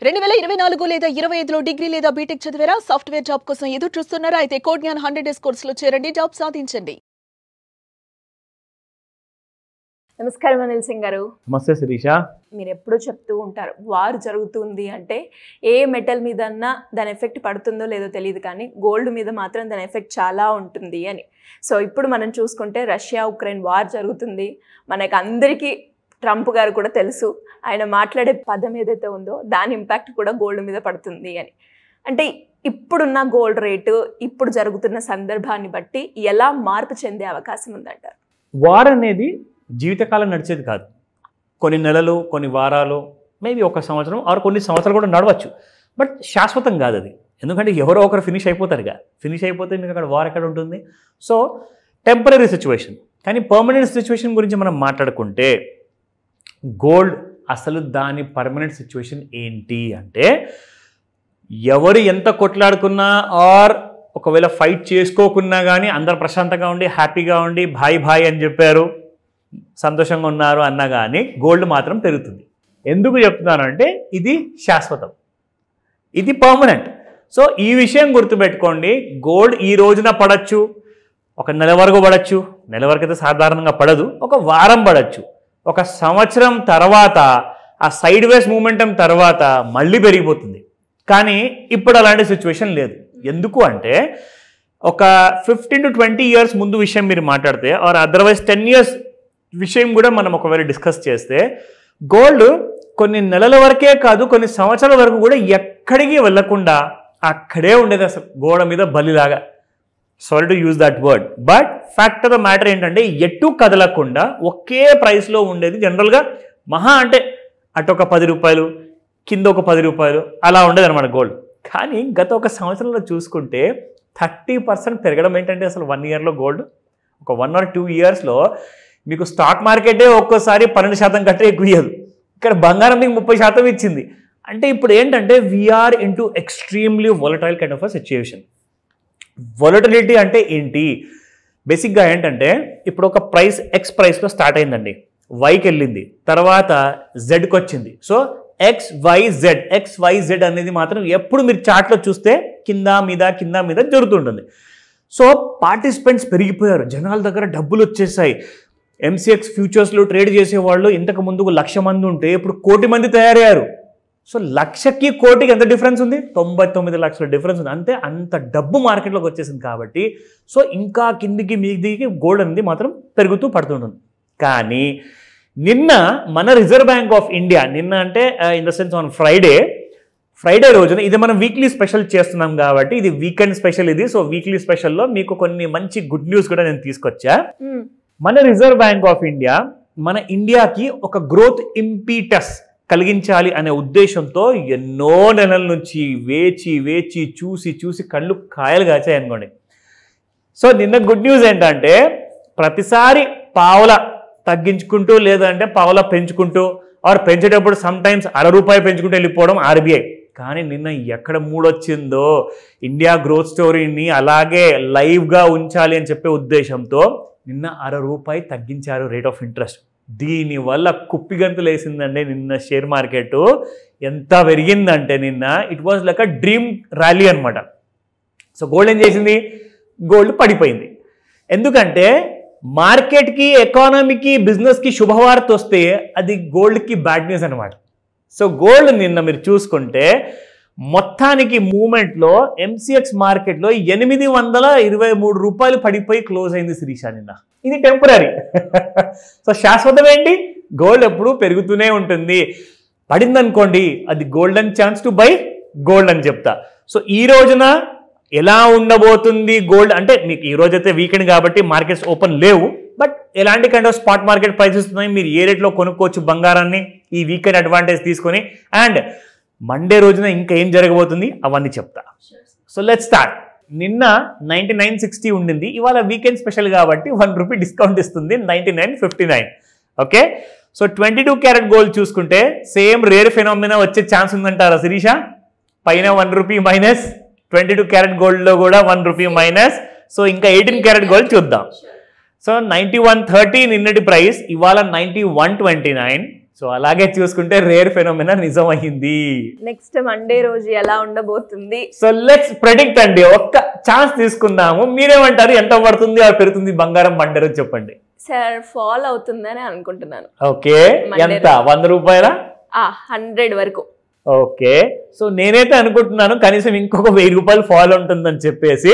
2024 లేదా 25లో డిగ్రీ లేదా బీటెక్ చదివారా? సాఫ్ట్వేర్ జాబ్ కోసం ఎదురు చూస్తున్నారా? అయితే కోడ్ జ్ఞాన్ 100 డేస్ కోర్సులో చేరండి, జాబ్ సాధించండి. నమస్కారం అనిల్ సింగ్ గారు. నమస్తే శిరీష. మీరు ఎప్పుడూ చెప్తూ ఉంటారు, వార్ జరుగుతుంది అంటే ఏ మెటల్ మీద అన్నా దాని ఎఫెక్ట్ పడుతుందో లేదో తెలియదు, కానీ గోల్డ్ మీద మాత్రం దాని ఎఫెక్ట్ చాలా ఉంటుంది అని. సో ఇప్పుడు మనం చూసుకుంటే రష్యా ఉక్రెయిన్ వార్ జరుగుతుంది. మనకు అందరికీ ట్రంప్ గారు కూడా తెలుసు, ఆయన మాట్లాడే పదం ఏదైతే ఉందో దాని ఇంపాక్ట్ కూడా గోల్డ్ మీద పడుతుంది అని. అంటే ఇప్పుడున్న గోల్డ్ రేటు ఇప్పుడు జరుగుతున్న సందర్భాన్ని బట్టి ఎలా మార్పు చెందే అవకాశం ఉందంటారు? వార్ అనేది జీవితకాలం నడిచేది కాదు. కొన్ని నెలలు, కొన్ని వారాలు, మేబీ ఒక సంవత్సరం ఆర్ కొన్ని సంవత్సరాలు కూడా నడవచ్చు. బట్ శాశ్వతం కాదు అది. ఎందుకంటే ఎవరో ఒకరు ఫినిష్ అయిపోతారుగా. ఫినిష్ అయిపోతే మీకు అక్కడ వార్ ఎక్కడ ఉంటుంది? So temporary situation. కానీ పర్మనెంట్ సిచ్యువేషన్ గురించి మనం మాట్లాడుకుంటే గోల్డ్ అసలు దాని పర్మనెంట్ సిచ్యువేషన్ ఏంటి అంటే, ఎవరు ఎంత కొట్లాడుకున్నా ఆర్ ఒకవేళ ఫైట్ చేసుకోకున్నా కానీ అందరు ప్రశాంతంగా ఉండి హ్యాపీగా ఉండి భాయ్ భాయ్ అని చెప్పారు, సంతోషంగా ఉన్నారు అన్నా కానీ గోల్డ్ మాత్రం పెరుగుతుంది. ఎందుకు చెప్తున్నానంటే ఇది శాశ్వతం, ఇది పర్మనెంట్. సో ఈ విషయం గుర్తుపెట్టుకోండి. గోల్డ్ ఈ రోజున పడచ్చు, ఒక నెల వరకు పడచ్చు, నెల వరకు అయితే సాధారణంగా పడదు, ఒక వారం పడచ్చు, ఒక సంవత్సరం తర్వాత ఆ సైడ్ వేస్ మూమెంటం తర్వాత మళ్ళీ పెరిగిపోతుంది. కానీ ఇప్పుడు అలాంటి సిచ్యువేషన్ లేదు. ఎందుకు అంటే ఒక 15 to 20 years ముందు విషయం మీరు మాట్లాడితే ఆర్ అదర్వైజ్ 10 years విషయం కూడా మనం ఒకవేళ డిస్కస్ చేస్తే గోల్డ్ కొన్ని నెలల వరకే కాదు, కొన్ని సంవత్సరాల వరకు కూడా ఎక్కడికి వెళ్ళకుండా అక్కడే ఉండేది, అసలు గోడ మీద బలిలాగా. Sorry to use that word, but fact of the matter ఏంటంటే ఎటు కదలకుండా ఒకే ప్రైస్లో ఉండేది. జనరల్గా మహా అంటే అటు ఒక 10 రూపాయలు, కింద ఒక 10 రూపాయలు అలా ఉండేది అనమాట గోల్డ్. కానీ గత ఒక సంవత్సరంలో చూసుకుంటే 30% పెరగడం ఏంటంటే అసలు 1 yearలో గోల్డ్, ఒక 1 or 2 yearsలో మీకు స్టాక్ మార్కెటే ఒక్కోసారి 12% కంటే ఎక్కువ ఇయ్యదు. ఇక్కడ బంగారం మీకు 30% ఇచ్చింది. అంటే ఇప్పుడు ఏంటంటే we are into extremely volatile kind of a situation. Volatility అంటే ఏంటి? బేసిక్గా ఏంటంటే ఇప్పుడు ఒక ప్రైస్ ఎక్స్ ప్రైస్లో స్టార్ట్ అయిందండి, వైకి వెళ్ళింది, తర్వాత జెడ్కి వచ్చింది. సో XYZ అనేది మాత్రం ఎప్పుడు మీరు చార్ట్లో చూస్తే కింద మీద జరుగుతుంటుంది. సో పార్టిసిపెంట్స్ పెరిగిపోయారు, జనాల దగ్గర డబ్బులు వచ్చేసాయి. MCX ఫ్యూచర్స్లో ట్రేడ్ చేసేవాళ్ళు ఇంతకు ముందుకు 1,00,000 మంది ఉంటే ఇప్పుడు 1 కోటి మంది తయారయ్యారు. సో 1,00,000కి 1 కోటికి ఎంత డిఫరెన్స్ ఉంది? 99 లక్షల డిఫరెన్స్ ఉంది. అంతే, అంత డబ్బు మార్కెట్లోకి వచ్చేసింది కాబట్టి సో ఇంకా కిందికి మీదికి గోల్డ్ అనేది మాత్రం పెరుగుతూ పడుతుంటుంది. కానీ నిన్న మన రిజర్వ్ బ్యాంక్ ఆఫ్ ఇండియా, నిన్న అంటే in the sense on Friday రోజున, ఇది మనం వీక్లీ స్పెషల్ చేస్తున్నాం కాబట్టి ఇది వీకెండ్ స్పెషల్ ఇది. సో వీక్లీ స్పెషల్లో మీకు కొన్ని మంచి గుడ్ న్యూస్ కూడా నేను తీసుకొచ్చా. మన రిజర్వ్ బ్యాంక్ ఆఫ్ ఇండియా మన ఇండియాకి ఒక గ్రోత్ ఇంపీటస్ కలిగించాలి అనే ఉద్దేశంతో ఎన్నో నెలల నుంచి వేచి చూసి కళ్ళు కాయలు కాచాయి అనుకోండి. సో నిన్న గుడ్ న్యూస్ ఏంటంటే ప్రతిసారి పావుల తగ్గించుకుంటూ లేదంటే పావుల పెంచుకుంటూ ఆర్ పెంచేటప్పుడు సమ్ టైమ్స్ ₹1 పెంచుకుంటూ వెళ్ళిపోవడం RBI. కానీ నిన్న ఎక్కడ మూడొచ్చిందో ఇండియా గ్రోత్ స్టోరీని అలాగే లైవ్గా ఉంచాలి అని చెప్పే ఉద్దేశంతో నిన్న ₹1 తగ్గించారు రేట్ ఆఫ్ ఇంట్రెస్ట్. దీనివల్ల కుప్పిగంతులు వేసిందండి నిన్న షేర్ మార్కెట్. ఎంత పెరిగిందంటే నిన్న it was like a dream rally అనమాట. సో గోల్డ్ ఏం చేసింది? గోల్డ్ పడిపోయింది. ఎందుకంటే మార్కెట్కి, ఎకానమీకి, బిజినెస్కి శుభవార్త వస్తే అది గోల్డ్కి బ్యాడ్ న్యూస్ అనమాట. సో గోల్డ్ నిన్న మీరు చూసుకుంటే మొత్తానికి మూమెంట్లో MCX మార్కెట్లో ₹823 పడిపోయి క్లోజ్ అయింది శిరీష నిన్న. ఇది టెంపరీ. సో శాశ్వతం ఏంటి? గోల్డ్ ఎప్పుడు పెరుగుతూనే ఉంటుంది. పడిందనుకోండి అది golden chance to buy gold అని చెప్తా. సో ఈ రోజున ఎలా ఉండబోతుంది గోల్డ్ అంటే, మీకు ఈ రోజైతే వీకెండ్ కాబట్టి మార్కెట్స్ ఓపెన్ లేవు, బట్ ఎలాంటి kind of spot market prices ఉన్నాయి, మీరు ఏ రేట్లో కొనుక్కోవచ్చు బంగారాన్ని ఈ వీకెండ్ అడ్వాంటేజ్ తీసుకొని, అండ్ మండే రోజున ఇంకా ఏం జరగబోతుంది అవన్నీ చెప్తా. So let's start. నిన్న 99.60 ఉండింది, ఇవాళ వీకెండ్ స్పెషల్ కాబట్టి ₹1 డిస్కౌంట్ ఇస్తుంది, 99.59. ఓకే, సో 22 క్యారెట్ గోల్డ్ చూసుకుంటే సేమ్ రేర్ ఫెనామినా వచ్చే ఛాన్స్ ఉందంటారా శిరీష? పైన ₹1 మైనస్, 22 క్యారెట్ గోల్డ్లో కూడా ₹1 మైనస్. సో ఇంకా 18 క్యారెట్ గోల్డ్ చూద్దాం. సో 91.30 నిన్నటి ప్రైస్, ఇవాళ 91.29. సో అలాగే చూసుకుంటే రేర్ ఫెనోమెనా నిజమైంది. నెక్స్ట్ మండే రోజు ఎలా ఉండబోతుంది? సో లెట్స్ ప్రెడిక్ట్ అండి. ఒక్క ఛాన్స్ తీసుకుందాము. మీరేమంటారు? ఎంత పడుతుంది ఆ పెరుగుతుంది బంగారం మండే రోజు చెప్పండి. సార్ ఫాల్ అవుతుందని అనుకుంటున్నాను. ఓకే, ఎంత? 100 రూపాయల? 100 వరకు. ఓకే, సో నేనైతే అనుకుంటున్నాను కనీసం ఇంకొక 1000 రూపాయలు ఫాల్ ఉంటుందని చెప్పేసి.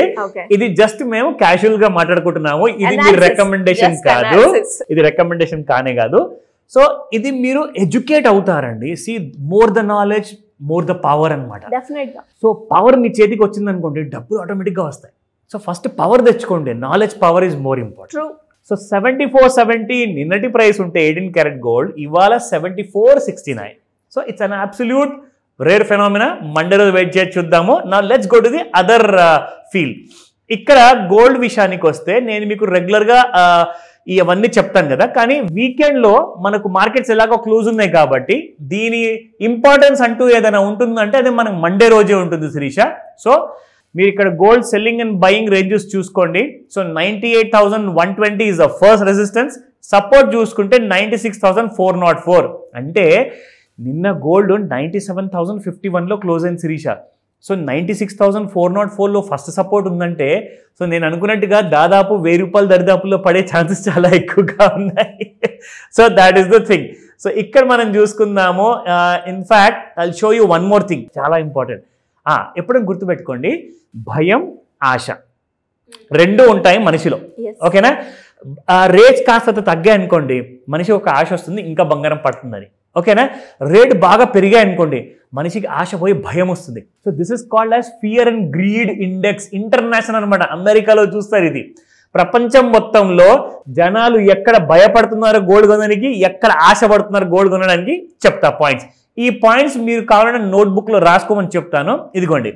ఇది జస్ట్ మేము క్యాజువల్ గా మాట్లాడుకుంటున్నాము. ఇది మీ రికమెండేషన్ కాదు, ఇది రికమెండేషన్ కానే కాదు. సో ఇది మీరు ఎడ్యుకేట్ అవుతారండి. See more the knowledge more the power అనమాట. సో పవర్ మీ చేతికి వచ్చింది అనుకోండి, డబ్బులు ఆటోమేటిక్గా వస్తాయి. సో ఫస్ట్ పవర్ తెచ్చుకోండి. Knowledge power is more important. So 7470 నిన్నటి ప్రైస్ ఉంటే 18 క్యారెట్ గోల్డ్, ఇవాళ 7469. So it's an absolute rare phenomena. Monday రోజు వెయిట్ చేసి చూద్దాము. నా let's go to the other field. ఇక్కడ గోల్డ్ విషయానికి వస్తే నేను మీకు రెగ్యులర్గా ఇవన్నీ చెప్తాను కదా, కానీ వీకెండ్లో మనకు మార్కెట్స్ ఎలాగో క్లోజ్ ఉన్నాయి కాబట్టి దీని ఇంపార్టెన్స్ అంటూ ఏదైనా ఉంటుందంటే అది మనకు మండే రోజే ఉంటుంది శిరీష. సో మీరు ఇక్కడ gold selling and buying ranges చూసుకోండి. So 98,120 is the first resistance. Support చూసుకుంటే 96,404. అంటే నిన్న గోల్డ్ 97,051లో క్లోజ్ అయింది శిరీష. సో 96,404లో ఫస్ట్ సపోర్ట్ ఉందంటే, సో నేను అనుకున్నట్టుగా దాదాపు 1000 రూపాయల దరిదాపుల్లో పడే ఛాన్సెస్ చాలా ఎక్కువగా ఉన్నాయి. So that is the thing. So ఇక్కడ మనం చూసుకుందాము. In fact I show you one more thing, చాలా ఇంపార్టెంట్. ఎప్పుడైనా గుర్తుపెట్టుకోండి, భయం ఆశ రెండు ఉంటాయి మనిషిలో. ఓకేనా? రేట్స్ కాస్త తగ్గాయి అనుకోండి, మనిషి ఒక ఆశ వస్తుంది ఇంకా బంగారం పడుతుందని. ఓకేనా? రేట్ బాగా పెరిగాయి అనుకోండి, మనిషికి ఆశ పోయి భయం వస్తుంది. So this is called as fear and greed index. International అనమాట. అమెరికాలో చూస్తారు ఇది. ప్రపంచం మొత్తంలో జనాలు ఎక్కడ భయపడుతున్నారో గోల్డ్ కొనడానికి, ఎక్కడ ఆశపడుతున్నారు గోల్డ్ కొనడానికి చెప్తా పాయింట్స్. ఈ పాయింట్స్ మీరు కావాలంటే నోట్బుక్లో రాసుకోమని చెప్తాను. ఇదిగోండి.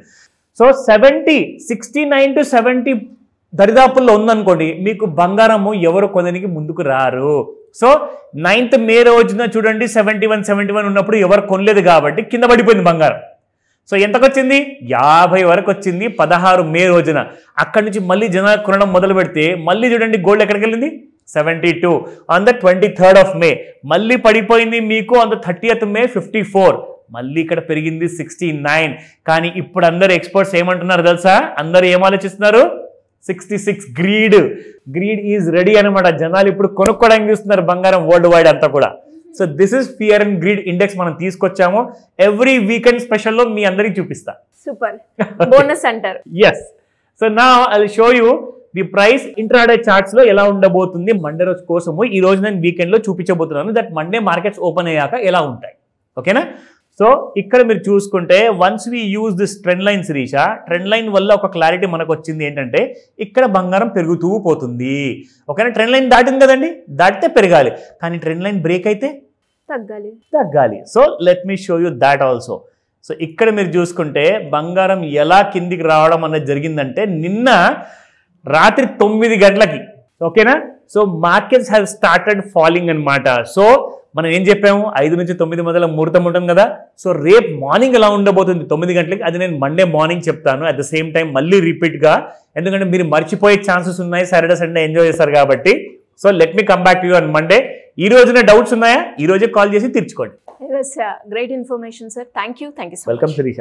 సో 69 to 70 దరిదాపుల్లో ఉందనుకోండి, మీకు బంగారము ఎవరు కొనడానికి ముందుకు రారు. సో 9th మే రోజున చూడండి 71 ఉన్నప్పుడు ఎవరు కొనలేదు కాబట్టి కింద పడిపోయింది బంగారం. సో ఎంతకు వచ్చింది? 50 వరకు వచ్చింది 16 మే రోజున. అక్కడి నుంచి మళ్ళీ జనాలు కొనడం మొదలు పెడితే మళ్ళీ చూడండి గోల్డ్ ఎక్కడికి వెళ్ళింది? 72 on the 23rd of May. మళ్ళీ పడిపోయింది మీకు ఆన్ ద 30th May 54. మళ్ళీ ఇక్కడ పెరిగింది 69. కానీ ఇప్పుడు అందరు ఎక్స్పర్ట్స్ ఏమంటున్నారు తెలుసా? అందరూ ఏం ఆలోచిస్తున్నారు? 66. గ్రీడ్ ఈజ్ రెడీ అనమాట. జనాలు ఇప్పుడు కొనుక్కోవడానికి చూస్తున్నారు బంగారం వరల్డ్ వైడ్ అంతా కూడా. So this is fear and greed index మనం తీసుకొచ్చాము. ఎవ్రీ వీకెండ్ స్పెషల్లో మీ అందరికి చూపిస్తా. సూపర్ బోనస్ అంటారు. ఎస్. సో నా I will show you the price intraday charts లో ఎలా ఉండబోతుంది మండే రోజు కోసము. ఈ రోజు నేను వీకెండ్ లో చూపించబోతున్నాను దట్ మండే మార్కెట్స్ ఓపెన్ అయ్యాక ఎలా ఉంటాయి. ఓకేనా? సో ఇక్కడ మీరు చూసుకుంటే once we use this trend line Shirisha, trend line వల్ల ఒక క్లారిటీ మనకు వచ్చింది ఏంటంటే ఇక్కడ బంగారం పెరుగుతూ పోతుంది. ఓకేనా? ట్రెండ్ లైన్ దాటింది కదండి, దాటితే పెరగాలి. కానీ ట్రెండ్ లైన్ బ్రేక్ అయితే తగ్గాలి. So let me show you that also. So ఇక్కడ మీరు చూసుకుంటే బంగారం ఎలా కిందికి రావడం అనేది జరిగిందంటే నిన్న రాత్రి 9 గంటలకి. ఓకేనా? So markets have started falling అనమాట. సో మనం ఏం చెప్పాము? 5 నుంచి 9 మధ్యలో ముహూర్తం ఉంటుంది కదా. సో రేపు మార్నింగ్ ఎలా ఉండబోతుంది 9 గంటలకి, అది నేను మండే మార్నింగ్ చెప్తాను. అట్ ద సేమ్ టైం మళ్ళీ రిపీట్గా, ఎందుకంటే మీరు మర్చిపోయే ఛాన్సెస్ ఉన్నాయి. సాటర్డే సండే ఎంజాయ్ చేస్తారు కాబట్టి. So let me come back to you on Monday. ఈ రోజున డౌట్స్ ఉన్నాయా? ఈ రోజే కాల్ చేసి తీర్చుకోండి. Great information sir. Thank you. Welcome Sirisha.